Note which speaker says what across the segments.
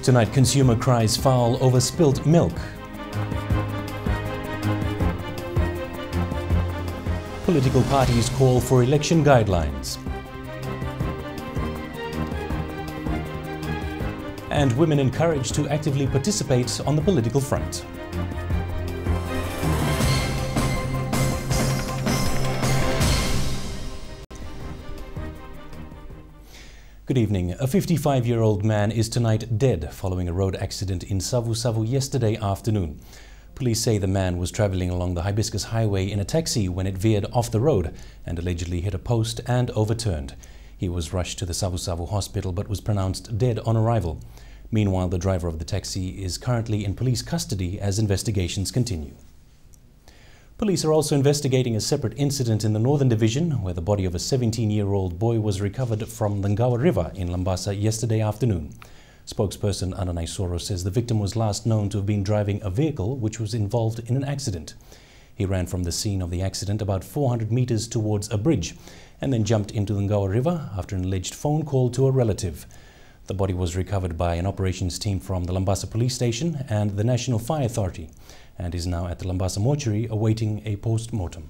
Speaker 1: Tonight, consumer cries foul over spilt milk. Political parties call for election guidelines. And women encouraged to actively participate on the political front. Good evening. A 55-year-old man is tonight dead following a road accident in Savu yesterday afternoon. Police say the man was travelling along the Hibiscus Highway in a taxi when it veered off the road and allegedly hit a post and overturned. He was rushed to the Savu hospital but was pronounced dead on arrival. Meanwhile, the driver of the taxi is currently in police custody as investigations continue. Police are also investigating a separate incident in the Northern Division where the body of a 17-year-old boy was recovered from the Ngawa River in Lambasa yesterday afternoon. Spokesperson Ananai Soro says the victim was last known to have been driving a vehicle which was involved in an accident. He ran from the scene of the accident about 400 meters towards a bridge and then jumped into the Ngawa River after an alleged phone call to a relative. The body was recovered by an operations team from the Lambasa Police Station and the National Fire Authority and is now at the Lambasa mortuary awaiting a post-mortem.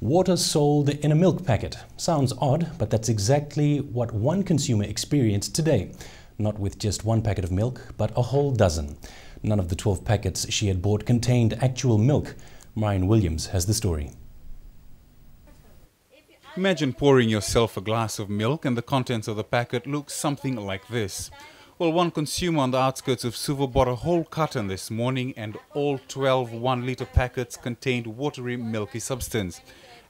Speaker 1: Water sold in a milk packet. Sounds odd, but that's exactly what one consumer experienced today. Not with just one packet of milk, but a whole dozen. None of the 12 packets she had bought contained actual milk. Marion Williams has the story.
Speaker 2: Imagine pouring yourself a glass of milk and the contents of the packet look something like this. Well, one consumer on the outskirts of Suva bought a whole carton this morning and all 12 1-litre packets contained watery milky substance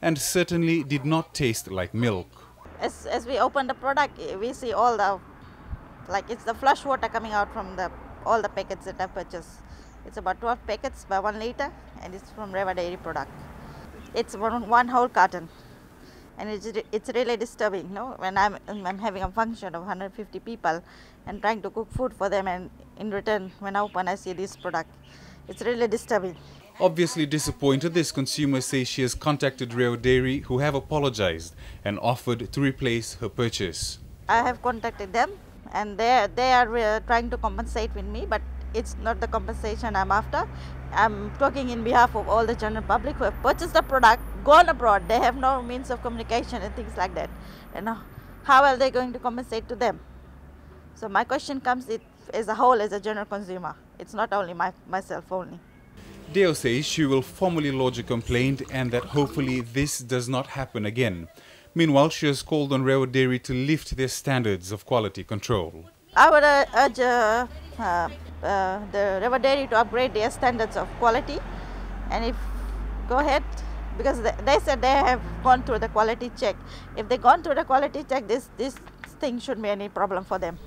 Speaker 2: and certainly did not taste like milk.
Speaker 3: As we open the product, we see all the, it's the flush water coming out from all the packets that I purchased. It's about 12 packets by 1 litre and it's from Reva Dairy product. It's one whole carton. And it's really disturbing, when I'm having a function of 150 people and trying to cook food for them, and in return, when I open, I see this product. It's really disturbing.
Speaker 2: Obviously disappointed, this consumer says she has contacted Rio Dairy, who have apologized and offered to replace her purchase.
Speaker 3: I have contacted them, and they are trying to compensate with me, but it's not the compensation I'm after. I'm talking in behalf of all the general public who have purchased the product, gone abroad. They have no means of communication and things like that. And how are they going to compensate to them? So my question comes as a whole, as a general consumer. It's not only myself only.
Speaker 2: Deo says she will formally lodge a complaint and that hopefully this does not happen again. Meanwhile, she has called on Rio Dairy to lift their standards of quality control.
Speaker 3: I would urge the Reva Dairy to upgrade their standards of quality, and go ahead, because they said they have gone through the quality check. If they gone through the quality check, this thing shouldn't be any problem for them.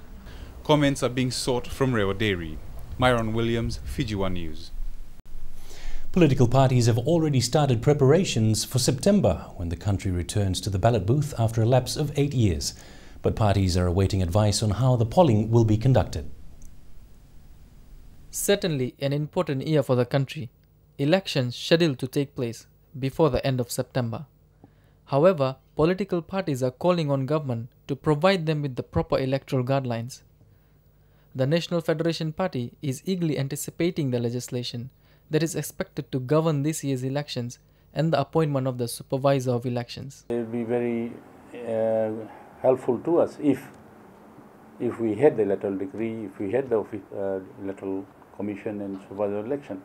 Speaker 2: Comments are being sought from Reva Dairy. Marion Williams, Fiji One News.
Speaker 1: Political parties have already started preparations for September, when the country returns to the ballot booth after a lapse of 8 years. But parties are awaiting advice on how the polling will be conducted.
Speaker 4: Certainly an important year for the country. Elections scheduled to take place before the end of September. However, political parties are calling on government to provide them with the proper electoral guidelines. The National Federation Party is eagerly anticipating the legislation that is expected to govern this year's elections and the appointment of the supervisor of elections.
Speaker 5: It will be very helpful to us if we had the electoral decree, if we had the electoral commission and supervisor election,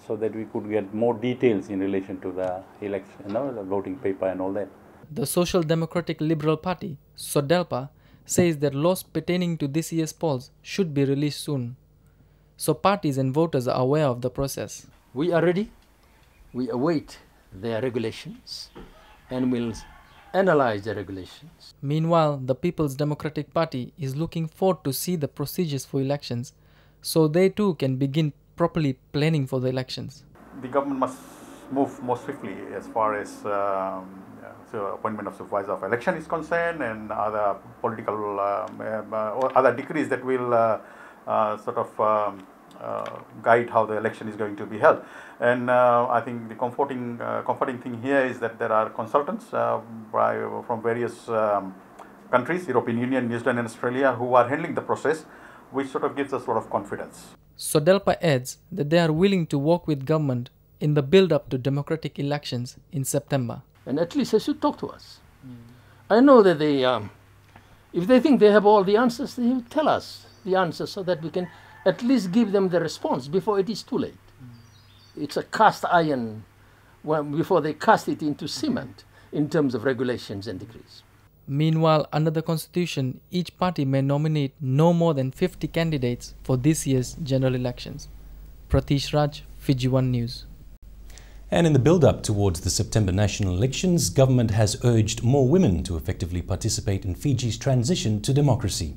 Speaker 5: so that we could get more details in relation to the election, the voting paper and all that.
Speaker 4: The Social Democratic Liberal Party, SODELPA, says that laws pertaining to this year's polls should be released soon. So parties and voters are aware of the process.
Speaker 6: We are ready. We await their regulations and will analyze the regulations.
Speaker 4: Meanwhile, the People's Democratic Party is looking forward to see the procedures for elections so they too can begin properly planning for the elections.
Speaker 7: The government must move more swiftly as far as appointment of supervisor of election is concerned, and other political or other decrees that will guide how the election is going to be held. And I think the comforting thing here is that there are consultants from various countries, European Union, New Zealand and Australia, who are handling the process, which sort of gives us a lot of confidence.
Speaker 4: Sodelpa adds that they are willing to work with government in the build-up to democratic elections in September.
Speaker 6: And at least they should talk to us. I know that they, if they think they have all the answers, they will tell us the answers so that we can at least give them the response before it is too late. It's a cast iron before they cast it into cement in terms of regulations and decrees.
Speaker 4: Meanwhile, under the constitution, each party may nominate no more than 50 candidates for this year's general elections. Pratish Raj, Fiji One News.
Speaker 1: And in the build-up towards the September national elections, government has urged more women to effectively participate in Fiji's transition to democracy.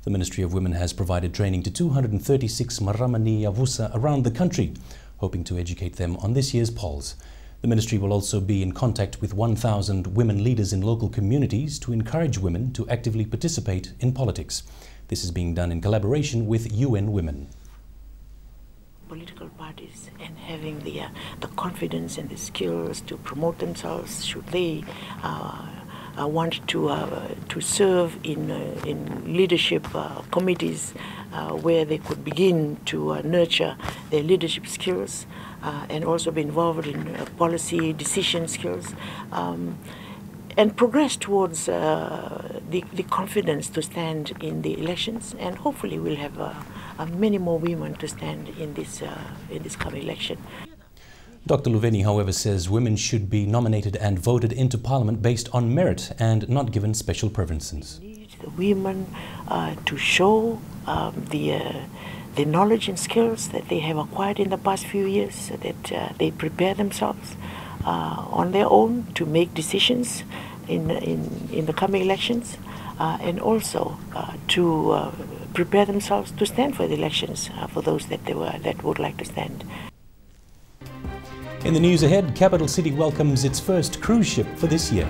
Speaker 1: The Ministry of Women has provided training to 236 Maramani Yavusa around the country, hoping to educate them on this year's polls. The ministry will also be in contact with 1,000 women leaders in local communities to encourage women to actively participate in politics. This is being done in collaboration with UN Women.
Speaker 8: Political parties and having the confidence and the skills to promote themselves should they want to serve in leadership committees where they could begin to nurture their leadership skills and also be involved in policy decision skills and progress towards the confidence to stand in the elections, and hopefully we'll have many more women to stand in this coming election.
Speaker 1: Dr. Luveni, however, says women should be nominated and voted into Parliament based on merit and not given special preferences.
Speaker 8: We need the women to show the knowledge and skills that they have acquired in the past few years, so that they prepare themselves on their own to make decisions in the coming elections, and also to prepare themselves to stand for the elections for those that would like to stand.
Speaker 1: In the news ahead, Capital City welcomes its first cruise ship for this year.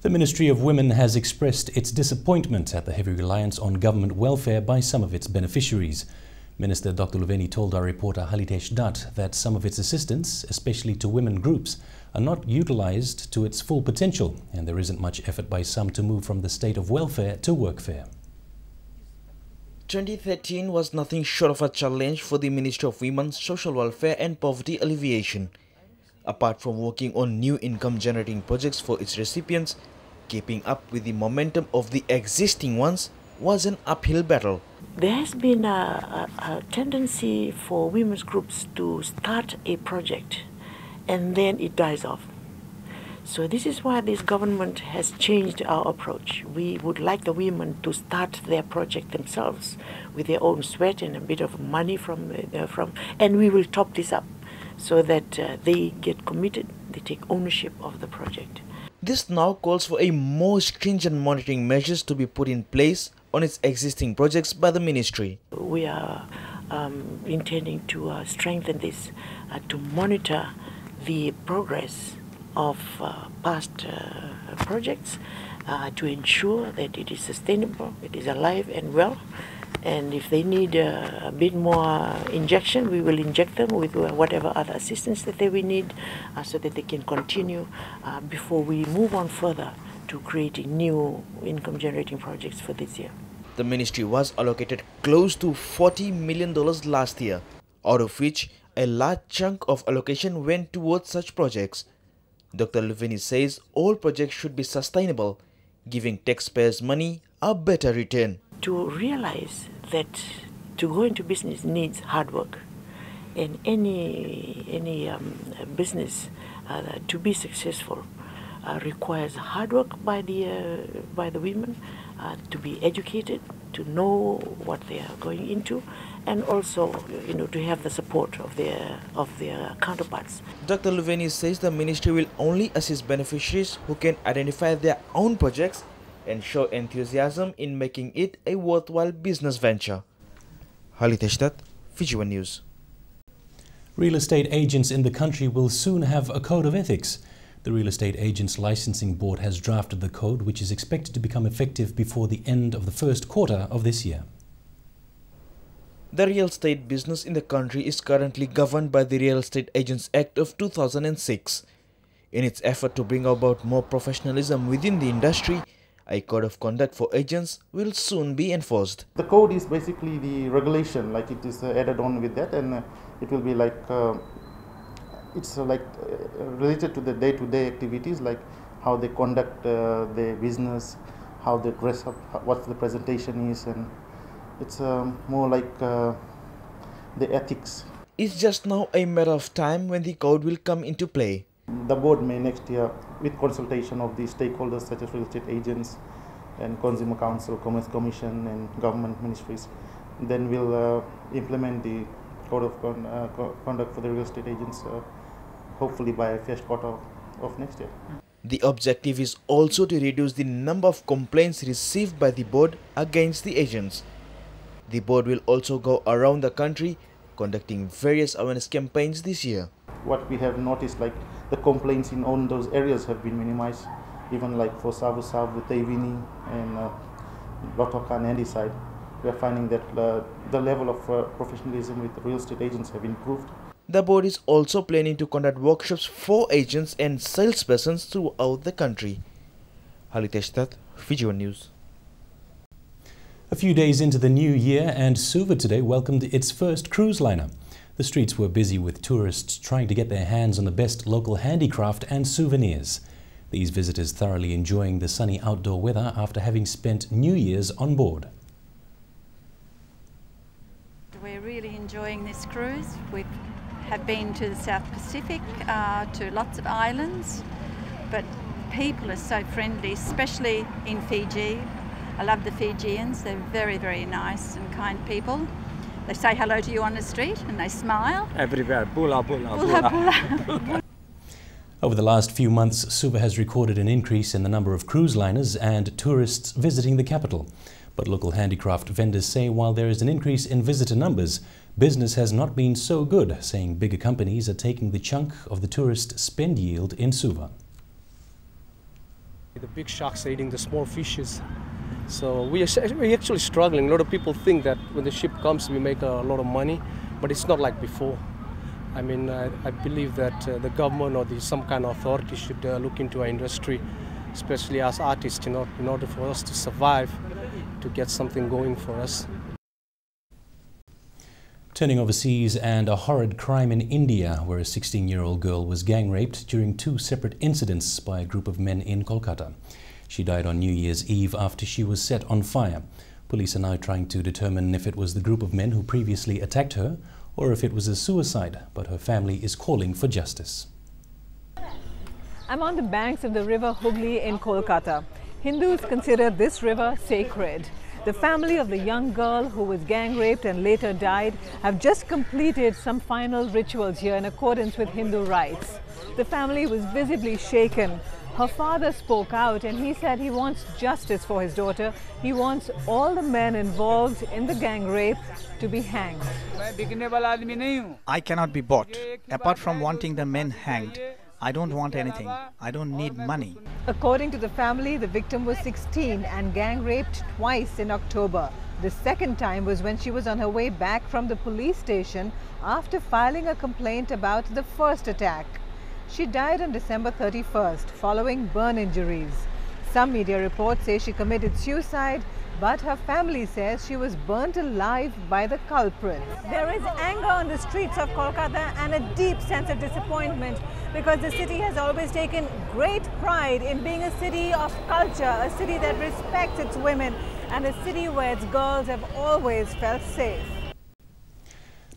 Speaker 1: The Ministry of Women has expressed its disappointment at the heavy reliance on government welfare by some of its beneficiaries. Minister Dr. Luveni told our reporter Halitesh Dutt that some of its assistance, especially to women groups, are not utilized to its full potential, and there isn't much effort by some to move from the state of welfare to workfare.
Speaker 9: 2013 was nothing short of a challenge for the Ministry of Women, Social Welfare and Poverty Alleviation. Apart from working on new income-generating projects for its recipients, keeping up with the momentum of the existing ones was an uphill battle.
Speaker 8: There has been a tendency for women's groups to start a project and then it dies off. So this is why this government has changed our approach. We would like the women to start their project themselves with their own sweat and a bit of money and we will top this up so that they get committed, they take ownership of the project.
Speaker 9: This now calls for a more stringent monitoring measures to be put in place on its existing projects by the ministry.
Speaker 8: We are intending to strengthen this, to monitor the progress of past projects, to ensure that it is sustainable, it is alive and well. And if they need a bit more injection, we will inject them with whatever other assistance that they will need so that they can continue before we move on further to creating new income-generating projects for this year.
Speaker 9: The ministry was allocated close to $40 million last year, out of which a large chunk of allocation went towards such projects. Dr. Luveni says all projects should be sustainable, giving taxpayers' money a better return.
Speaker 8: To realize that to go into business needs hard work, and any business to be successful requires hard work by the women, to be educated, to know what they are going into, and also to have the support of their counterparts.
Speaker 9: Dr. Luveni says the ministry will only assist beneficiaries who can identify their own projects and show enthusiasm in making it a worthwhile business venture. Halitesh Dutt, Fiji One News.
Speaker 1: Real estate agents in the country will soon have a code of ethics. The Real Estate Agents Licensing Board has drafted the code, which is expected to become effective before the end of the first quarter of this year.
Speaker 9: The real estate business in the country is currently governed by the Real Estate Agents Act of 2006. In its effort to bring about more professionalism within the industry, a code of conduct for agents will soon be enforced.
Speaker 10: The code is basically the regulation, like it is added on with that, and it will be like related to the day-to-day activities, like how they conduct their business, how they dress up, what the presentation is, and it's more like the ethics.
Speaker 9: It's just now a matter of time when the code will come into play.
Speaker 10: The board may next year, with consultation of the stakeholders such as real estate agents and Consumer Council, Commerce Commission and government ministries, then we'll implement the code of conduct for the real estate agents hopefully by first quarter of next year.
Speaker 9: The objective is also to reduce the number of complaints received by the board against the agents. The board will also go around the country conducting various awareness campaigns this year.
Speaker 10: What we have noticed, like the complaints in all those areas have been minimized, even like for Savu, Tevini and Lotokan and side. We are finding that the level of professionalism with real estate agents have improved.
Speaker 9: The board is also planning to conduct workshops for agents and salespersons throughout the country. Halitesh Tat, Fiji One News.
Speaker 1: A few days into the new year, and Suva today welcomed its first cruise liner. The streets were busy with tourists trying to get their hands on the best local handicraft and souvenirs. These visitors thoroughly enjoying the sunny outdoor weather after having spent New Year's on board.
Speaker 11: We're really enjoying this cruise. We have been to the South Pacific, to lots of islands, but people are so friendly, especially in Fiji. I love the Fijians. They're very, very nice and kind people. They say hello to you on the street and they smile.
Speaker 12: Everywhere, bula, bula, bula.
Speaker 11: Bula.
Speaker 1: Over the last few months, Suva has recorded an increase in the number of cruise liners and tourists visiting the capital. But local handicraft vendors say while there is an increase in visitor numbers, business has not been so good, saying bigger companies are taking the chunk of the tourist spend yield in Suva.
Speaker 12: The big sharks are eating the small fishes. So we're actually struggling. A lot of people think that when the ship comes we make a lot of money, but it's not like before. I mean, I believe that the government or some kind of authority should look into our industry, especially as artists, in order for us to survive, to get something going for us.
Speaker 1: Turning overseas, and a horrid crime in India where a 16-year-old girl was gang raped during two separate incidents by a group of men in Kolkata. She died on New Year's Eve after she was set on fire. Police are now trying to determine if it was the group of men who previously attacked her or if it was a suicide, but her family is calling for justice.
Speaker 13: I'm on the banks of the river Hooghly in Kolkata. Hindus consider this river sacred. The family of the young girl who was gang raped and later died have just completed some final rituals here in accordance with Hindu rites. The family was visibly shaken. Her father spoke out and he said he wants justice for his daughter. He wants all the men involved in the gang rape to be hanged.
Speaker 14: I cannot be bought. Apart from wanting the men hanged, I don't want anything. I don't need money.
Speaker 13: According to the family, the victim was 16 and gang raped twice in October. The second time was when she was on her way back from the police station after filing a complaint about the first attack. She died on December 31st following burn injuries. Some media reports say she committed suicide, but her family says she was burnt alive by the culprits. There is anger on the streets of Kolkata and a deep sense of disappointment because the city has always taken great pride in being a city of culture, a city that respects its women, and a city where its girls have always felt safe.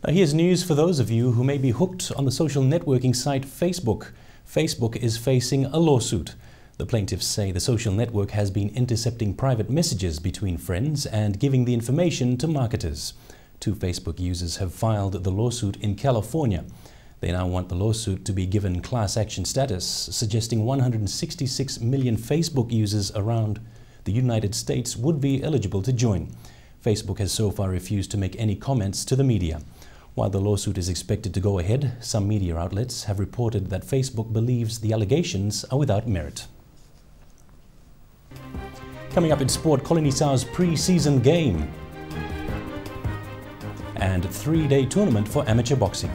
Speaker 1: Now here's news for those of you who may be hooked on the social networking site Facebook. Facebook is facing a lawsuit. The plaintiffs say the social network has been intercepting private messages between friends and giving the information to marketers. Two Facebook users have filed the lawsuit in California. They now want the lawsuit to be given class action status, suggesting 166 million Facebook users around the United States would be eligible to join. Facebook has so far refused to make any comments to the media. While the lawsuit is expected to go ahead, some media outlets have reported that Facebook believes the allegations are without merit. Coming up in sport, Colony South's pre-season game and 3-day tournament for amateur boxing.